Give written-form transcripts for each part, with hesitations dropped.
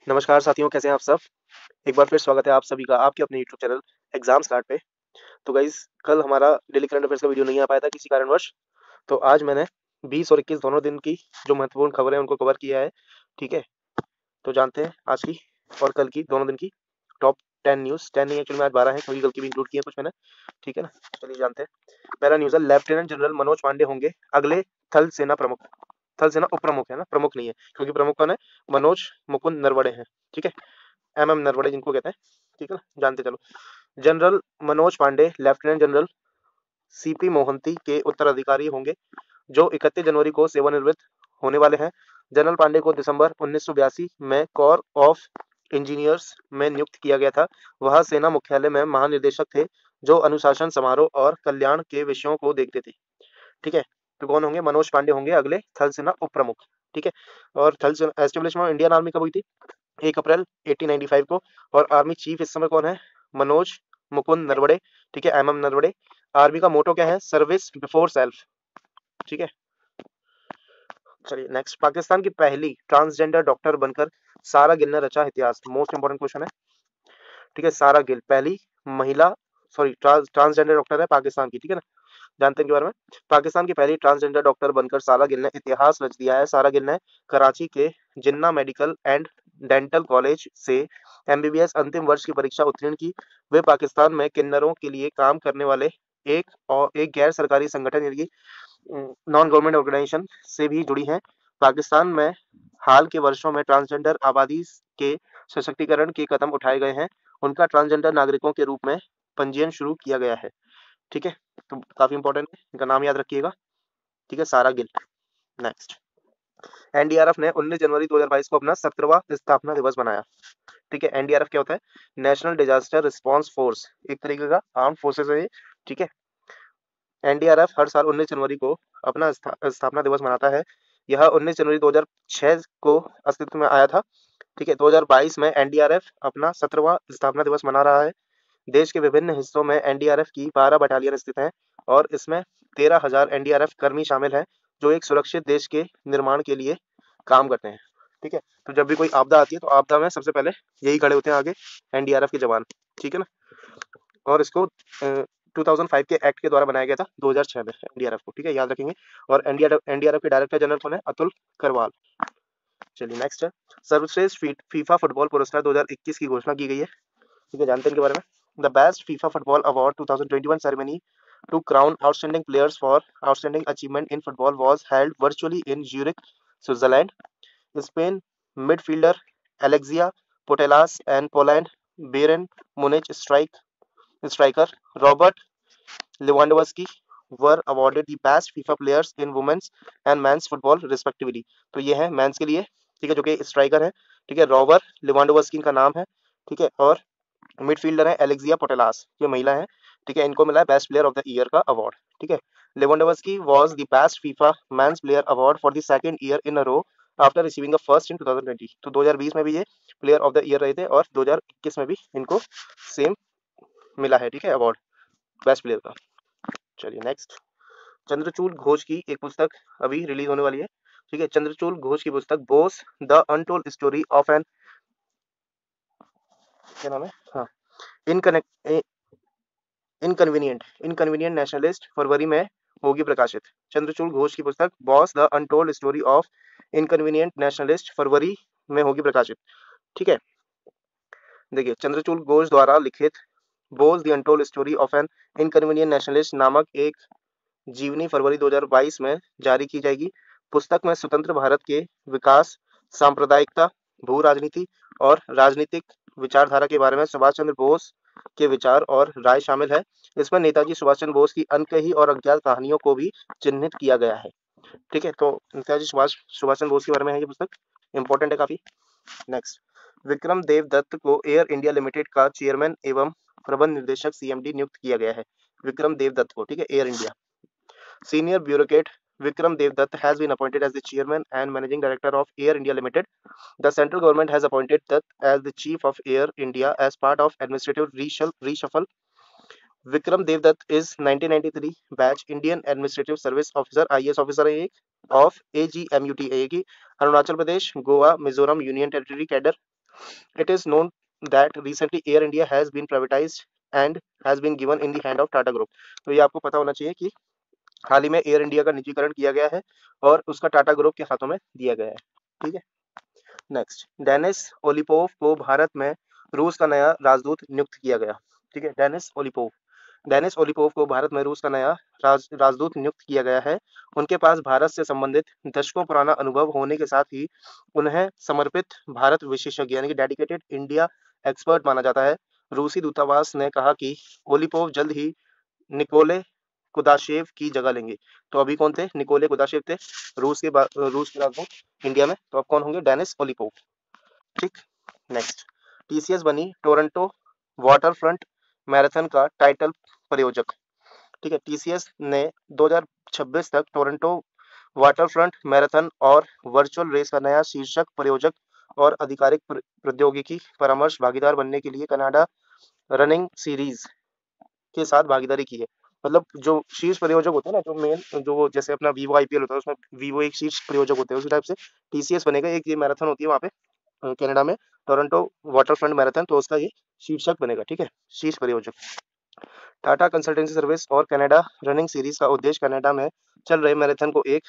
नमस्कार साथियों, कैसे हैं आप सब। एक बार फिर स्वागत है आप सभी का आपके अपने यूट्यूब चैनल एग्जाम स्टार्ट पे। तो गाइज, कल हमारा डेली करंट अफेयर्स का वीडियो नहीं आ पाया था किसी कारणवश। तो आज मैंने 20 और 21 दोनों दिन की जो महत्वपूर्ण खबरें हैं उनको कवर किया है। ठीक है, तो जानते हैं आज की और कल की दोनों दिन की टॉप 10 न्यूज। 10 नहीं, एक्चुअली में आज 12 है, कभी गलती भी इंक्लूड की है कुछ मैंने। ठीक है ना, चलिए जानते हैं। पहला न्यूज है, लेफ्टिनेंट जनरल मनोज पांडे होंगे अगले थल सेना प्रमुख। थल सेना उप प्रमुख है ना, प्रमुख नहीं है, क्योंकि प्रमुख कौन है? मनोज मुकुंद नरवड़े हैं। ठीक है, एमएम नरवड़े जिनको कहते हैं। ठीक है ना, जानते चलो। General Manoj Pande lieutenant general CP Mohanty के उत्तराधिकारी होंगे, जो 31 जनवरी को सेवानिवृत्त होने वाले हैं। जनरल पांडे को दिसंबर 1982 में कॉर ऑफ इंजीनियर्स में नियुक्त किया गया था। वह सेना मुख्यालय में महानिदेशक थे, जो अनुशासन, समारोह और कल्याण के विषयों को देखते थे। ठीक है, तो कौन होंगे? मनोज पांडे होंगे अगले थल सेना उप प्रमुख। ठीक है, और थल सेना एस्टेब्लिशमेंट इंडियन आर्मी कब हुई थी? 1 अप्रैल 1895 को। और आर्मी चीफ इस समय कौन है? मनोज मुकुंद नरवड़े। ठीक है, एमएम नरवड़े। आर्मी का मोटो क्या है? Service before self. ठीक है, चलिए नेक्स्ट। पाकिस्तान की पहली ट्रांसजेंडर डॉक्टर बनकर सारा गिल ने रचा इतिहास। मोस्ट इंपोर्टेंट क्वेश्चन है। ठीक है, सारा गिल पहली महिला, सॉरी, ट्रांसजेंडर डॉक्टर है पाकिस्तान की। ठीक है ना, जानते हैं इनके बारे में। पाकिस्तान की पहली ट्रांसजेंडर डॉक्टर बनकर सारा गिल ने इतिहास रच दिया है। सारा गिल ने कराची के जिन्ना मेडिकल एंड डेंटल कॉलेज से एमबीबीएस अंतिम वर्ष की परीक्षा उत्तीर्ण की। वे पाकिस्तान में किन्नरों के लिए काम करने वाले एक गैर सरकारी संगठन यानी कि नॉन गवर्नमेंट ऑर्गेनाइजेशन से भी जुड़ी हैं। पाकिस्तान में हाल के वर्षों में ट्रांसजेंडर आबादी के सशक्तिकरण के कदम उठाए गए हैं। उनका ट्रांसजेंडर नागरिकों के रूप में पंजीयन शुरू किया गया है। ठीक है, तो काफी इंपॉर्टेंट है, इनका नाम याद रखिएगा। ठीक है, सारा गिल। नेक्स्ट, एनडीआरएफ ने 19 जनवरी 2022 को अपना 17वां स्थापना दिवस मनाया। ठीक है, एनडीआरएफ क्या होता है? नेशनल डिजास्टर रिस्पांस फोर्स, एक तरीके का आर्म फोर्सेस है ये। ठीक है, एनडीआरएफ हर साल 19 जनवरी को अपना स्थापना दिवस मनाता है। यह 19 जनवरी 2006 को अस्तित्व में आया था। ठीक है, 2022 में एनडीआरएफ अपना 17वां स्थापना दिवस मना रहा है। देश के विभिन्न हिस्सों में एनडीआरएफ की 12 बटालियन स्थित हैं, और इसमें 13,000 एनडीआरएफ कर्मी शामिल हैं, जो एक सुरक्षित देश के निर्माण के लिए काम करते हैं। ठीक है, तो जब भी कोई आपदा आती है तो आपदा में सबसे पहले यही खड़े होते हैं आगे, एनडीआरएफ के जवान। ठीक है ना, और इसको 2005 के एक्ट के द्वारा बनाया गया था 2006 में एनडीआरएफ को। ठीक है, याद रखेंगे। और एनडीआरएफ के डायरेक्टर जनरल कौन है? अतुल करवाल। चलिए नेक्स्ट है, सर्वश्रेष्ठ फीफा फुटबॉल पुरस्कार 2021 की घोषणा की गई है। ठीक है, जानते हैं इनके बारे में। The best FIFA football award 2021 ceremony to crown outstanding players for outstanding achievement in football was held virtually in Zurich, Switzerland. Spain midfielder Alexia Putellas and Poland Bayern Munich striker Robert Lewandowski were awarded the best FIFA players in women's and men's football respectively। तो ये है mains के लिए। ठीक है, जो कि striker है। ठीक है, रॉबर्ट लिवांडोवस्की इनका नाम है। ठीक है, और मिडफील्डर है एलेक्सिया पोटेलास, ये महिला है। ठीक है, इनको मिला है best player of the year का अवार्ड। ठीक है, Lewandowski was the best FIFA men's player award for the second year in a row after receiving the first in 2020। तो 2020 में भी ये प्लेयर ऑफ द ईयर रहे थे, और 2021 में भी इनको सेम मिला है। ठीक है, अवार्ड बेस्ट प्लेयर का। चलिए नेक्स्ट, चंद्रचूड़ घोष की एक पुस्तक अभी रिलीज होने वाली है। ठीक है, चंद्रचूड़ घोष की पुस्तक Bose the untold story of an, क्या नाम है, हाँ, इनकनेक्ट इनकन्वीनियंट नेशनलिस्ट, फरवरी में होगी प्रकाशित। चंद्रचूड़ घोष की पुस्तक Bose the untold story of inconvenient nationalist फरवरी में होगी प्रकाशित। ठीक है, देखिए, चंद्रचूड़ घोष द्वारा लिखित Bose the untold story of an inconvenient nationalist नामक एक जीवनी फरवरी 2022 में जारी की जाएगी। पुस्तक में स्वतंत्र भारत के विकास, सांप्रदायिकता, भू राजनीति और राजनीतिक विचारधारा के बारे में सुभाष चंद्र बोस के विचार और राय शामिल है। इसमें नेताजी सुभाष चंद्र बोस की अनकही और अज्ञात कहानियों को भी चिन्हित किया गया है। ठीक है, तो नेताजी सुभाष सुभाष चंद्र बोस के बारे में है ये पुस्तक, इंपॉर्टेंट है काफी। नेक्स्ट, विक्रम देव दत्त को एयर इंडिया लिमिटेड का चेयरमैन एवं प्रबंध निदेशक सीएमडी नियुक्त किया गया है। विक्रम देव दत्त को। ठीक है, air India senior bureaucrat Vikram Devdutt has been appointed as the chairman and managing director of Air India Limited. The central government has appointed Dutt as the chief of Air India as part of administrative reshuffle. Vikram Devdutt is 1993 batch Indian Administrative Service Officer, IAS officer है एक, of AGMUT, की Arunachal Pradesh, Goa, Mizoram union territory cadre It is known that recently Air India has been privatized and has been given in the hand of Tata Group. तो ये आपको पता होना चाहिए कि हाल ही में एयर इंडिया का निजीकरण किया गया है और उसका टाटा ग्रुप के हाथों में दिया गया है। ठीक है। नेक्स्ट, डेनिस ओलिपोव को भारत में रूस का नया राजदूत नियुक्त किया गया। ठीक है, डेनिस ओलिपोव को भारत में रूस का नया राजदूत नियुक्त किया गया है। उनके पास भारत से संबंधित दशकों पुराना अनुभव होने के साथ ही उन्हें समर्पित भारत विशेषज्ञ यानी कि डेडिकेटेड इंडिया एक्सपर्ट माना जाता है। रूसी दूतावास ने कहा कि ओलिपोव जल्द ही निकोले कुदाशेव की जगह लेंगे। तो अभी कौन थे? निकोले कुदाशेव थे रूस के राजदूत इंडिया में। तो अब कौन होंगे? डेनिस ओलिपोव। ठीक। नेक्स्ट, टीसीएस बनी टोरंटो वाटर फ्रंट मैराथन का टाइटल प्रयोजक। ठीक है, टीसीएस ने 2026 तक टोरंटो वाटर फ्रंट मैराथन और वर्चुअल रेस का नया शीर्षक प्रयोजक और आधिकारिक प्रौद्योगिकी परामर्श भागीदार बनने के लिए कनाडा रनिंग सीरीज के साथ भागीदारी की है। मतलब जो शीर्ष प्रयोजक होते हैं ना, जो मेन जो जैसे अपना वीवो आईपीएल होता है उसमें वीवो एक शीर्ष प्रयोजक होते हैं, उसी टाइप से टीसीएस बनेगा। एक ये मैराथन होती है वहाँ पे कनाडा में, टोरंटो वाटरफ्रंट मैराथन, तो उसका ये शीर्षक बनेगा। ठीक है, शीर्ष प्रयोजक। टाटा कंसल्टेंसी सर्विस और कनाडा रनिंग सीरीज का उद्देश्य कनाडा में चल रहे मैराथन को एक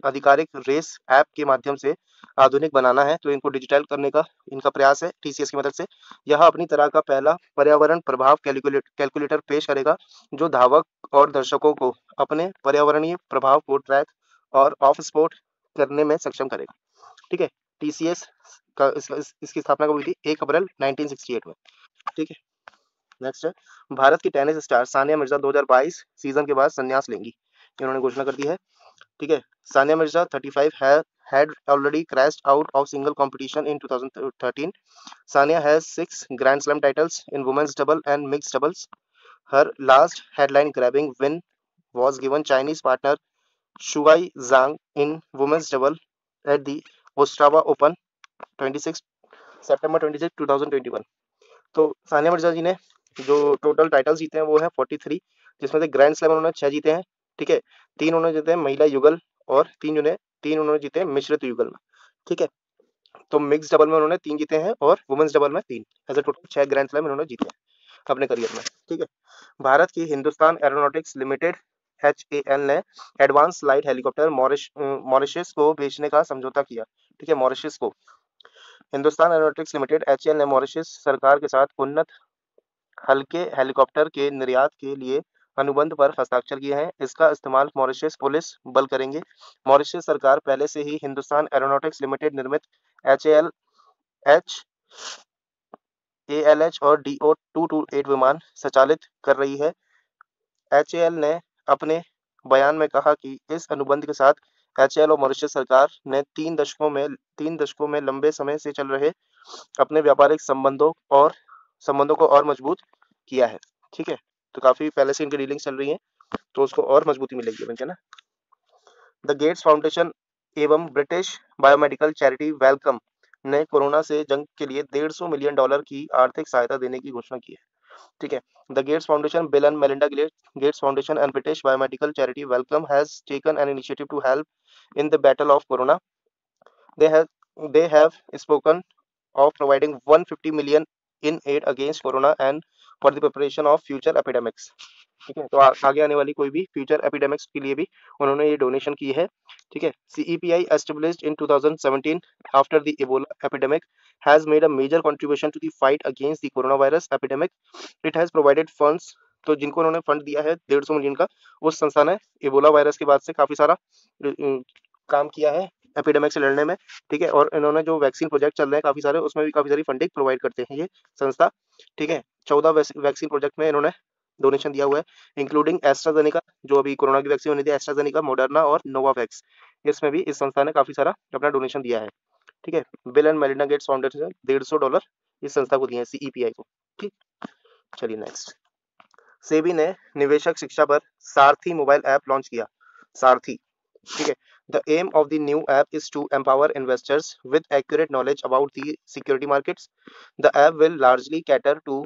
आधिकारिक रेस ऐप के माध्यम से आधुनिक बनाना है। तो इनको डिजिटल करने का इनका प्रयास है टीसीएस की मदद से। यह अपनी तरह का पहला पर्यावरण प्रभाव कैलकुलेटर पेश करेगा, जो धावक और दर्शकों को अपने पर्यावरणीय प्रभाव को ट्रैक और ऑफ स्पोर्ट करने में सक्षम करेगा। ठीक है, टीसीएस का इसकी स्थापना कब हुई थी? 1 अप्रैल 1968 में। ठीक है। नेक्स्ट है, भारत की tennis star Sania Mirza 2022 season के बाद संन्यास लेंगी, इन्होंने घोषणा कर दी है। ठीक है, Sania Mirza 35 had already crashed out of single competition in 2013. Sania has 6 Grand Slam titles in women's double and mixed doubles. Her last headline-grabbing win was given Chinese partner Shuai Zhang in women's double at the Ostrava Open 26 September 26, 2021। तो सानिया मिर्जा जी ने जो total titles जीते हैं वो है 43, जिसमें से grand slam उन्होंने 6 जीते हैं। ठीक है, 3 उन्होंने जीते हैं महिला युगल और 3 उन्होंने जीते हैं मिश्रित युगल में। ठीक है, तो मिक्स डबल में उन्होंने 3 जीते हैं और वुमेन्स डबल में 3, ऐसे टोटल 6 ग्रैंड स्लैम उन्होंने जीते हैं अपने करियर में। ठीक है, भारत की हिंदुस्तान एरोनॉटिक्स लिमिटेड HAL ने एडवांस लाइट हेलीकॉप्टर मॉरिशस को बेचने का समझौता किया। ठीक है, मॉरिशस को हिंदुस्तान एरोनॉटिक्स लिमिटेड HAL ने मॉरिशस सरकार के साथ उन्नत हल्के हेलीकॉप्टर के निर्यात के लिए अनुबंध पर हस्ताक्षर किए हैं। इसका इस्तेमाल मॉरिशस पुलिस बल करेंगे। मॉरिशस सरकार पहले से ही हिंदुस्तान एरोनॉटिक्स लिमिटेड निर्मित ALH और DO-228 विमान संचालित कर रही है। HAL ने अपने बयान में कहा कि इस अनुबंध के साथ HAL और मॉरिशस सरकार ने 3 दशकों में लंबे समय से चल रहे अपने व्यापारिक संबंधों को और मजबूत किया है। ठीक है, तो काफी पहले से इनकी डीलिंग्स चल रही हैं, तो उसको और मजबूती मिलेगी इनके ना। द गेट्स फाउंडेशन एवं ब्रिटिश बायोमेडिकल चैरिटी वेलकम ने कोरोना से जंग के लिए $150 मिलियन की आर्थिक सहायता देने की घोषणा की है। ठीक है, the Gates Foundation, Bill and Melinda Gates Foundation and British biomedical charity Wellcome has taken an initiative to help in the battle of corona. They have spoken of providing 150 million in aid against corona and for the preparation of future epidemics। ठीक है, तो आगे आने वाली कोई भी future epidemics के लिए भी उन्होंने ये डोनेशन की है। ठीक है, CEPI established in 2017 after the Ebola epidemic has made a major contribution to the fight against the coronavirus epidemic. It has provided funds। तो जिनको उन्होंने फंड दिया है 150 मिलियन का, उस संस्था ने इबोला वायरस के बाद से काफी सारा काम किया है एपिडेमिक से लड़ने में। ठीक है, और इन्होंने जो वैक्सीन प्रोजेक्ट चल रहे हैं काफी सारे, उसमें भी काफी सारी फंडिंग प्रोवाइड करते हैं ये संस्था। ठीक है, 14 वैक्सीन प्रोजेक्ट में इन्होंने डोनेशन दिया हुआ है, इंक्लूडिंग एस्ट्राजेनेका, जो अभी कोरोना की वैक्सीन होनी थी, एस्ट्राजेनेका, मोडर्ना और नोवावैक्स, इसमें भी इस संस्था ने काफी सारा अपना डोनेशन दिया है। ठीक है, bill and Melinda Gates foundation $150 इस संस्था को दिए हैं, CEPI को। ठीक, चलिए नेक्स्ट, सेबी ने निवेशक शिक्षा पर सारथी मोबाइल ऐप लॉन्च किया। सारथी, ठीक है, the aim of the new app is to empower investors with accurate knowledge about the security markets. The app will largely cater to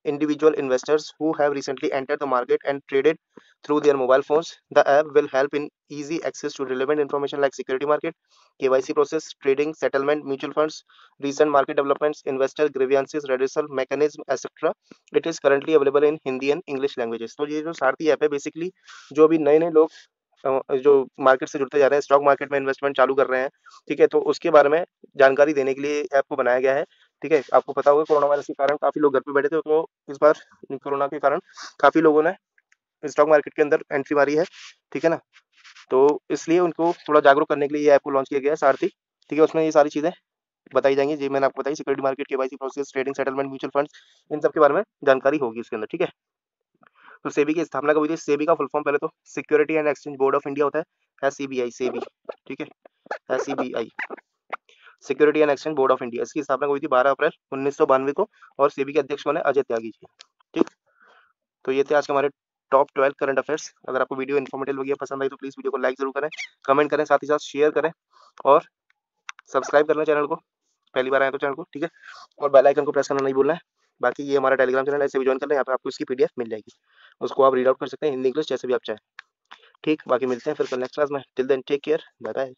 individual investors who have recently entered the market and traded through their mobile phones. The app will help in easy access to relevant information like security market, KYC process, trading, settlement, mutual funds, recent market developments, investor grievances redressal mechanism, etc. It is currently available in Hindi and English languages. तो ये जो सारथी app है basically जो अभी नए नए लोग जो मार्केट से जुड़ते जा रहे हैं, स्टॉक मार्केट में इन्वेस्टमेंट चालू कर रहे हैं, ठीक है, तो उसके बारे में जानकारी देने के लिए ऐप को बनाया गया है। ठीक है, आपको पता होगा कोरोना वायरस के कारण काफी लोग घर पे बैठे थे, तो इस बार कोरोना के कारण काफी लोगों ने स्टॉक मार्केट के अंदर एंट्री मारी है। ठीक है ना, तो इसलिए उनको थोड़ा जागरूक करने के लिए ये ऐप को लॉन्च किया गया है सारथी। ठीक है, उसमें ये सारी चीजें बताई जाएंगी जी मैंने आपको बताई, security market, KYC process, trading, settlement, mutual funds, इन सब के बारे में जानकारी होगी उसके अंदर। ठीक है, तो सेबी की स्थापना कब हुई थी? सेबी का फुल फॉर्म पहले तो security and exchange board of India होता है, SEBI, सेबी। ठीक है, SEBI, security and exchange board of India. इसकी स्थापना हुई थी 12 अप्रैल 1992 को, और सेबी के अध्यक्ष बने अजय त्यागी जी। ठीक, तो ये थे आज के हमारे टॉप 12 करंट अफेयर्स। अगर आपको वीडियो इन्फॉर्मेटिव लगी, पसंद आई, तो प्लीज वीडियो को लाइक जरूर करें, कमेंट करें, साथ ही साथ शेयर करें और सब्सक्राइब करना चैनल को, पहली बार आए तो चैनल को। ठीक है, और बेल आइकन को प्रेस करना नहीं भूलना है। बाकी ये हमारा टेलीग्राम चैनल है, इसे भी ज्वाइन कर लें, यहाँ पे आपको इसकी PDF मिल जाएगी, उसको आप रीड आउट कर सकते हैं, हिंदी इंग्लिश जैसे भी आप चाहें। ठीक, बाकी मिलते हैं फिर कल नेक्स्ट क्लास में। Till then take care, bye bye.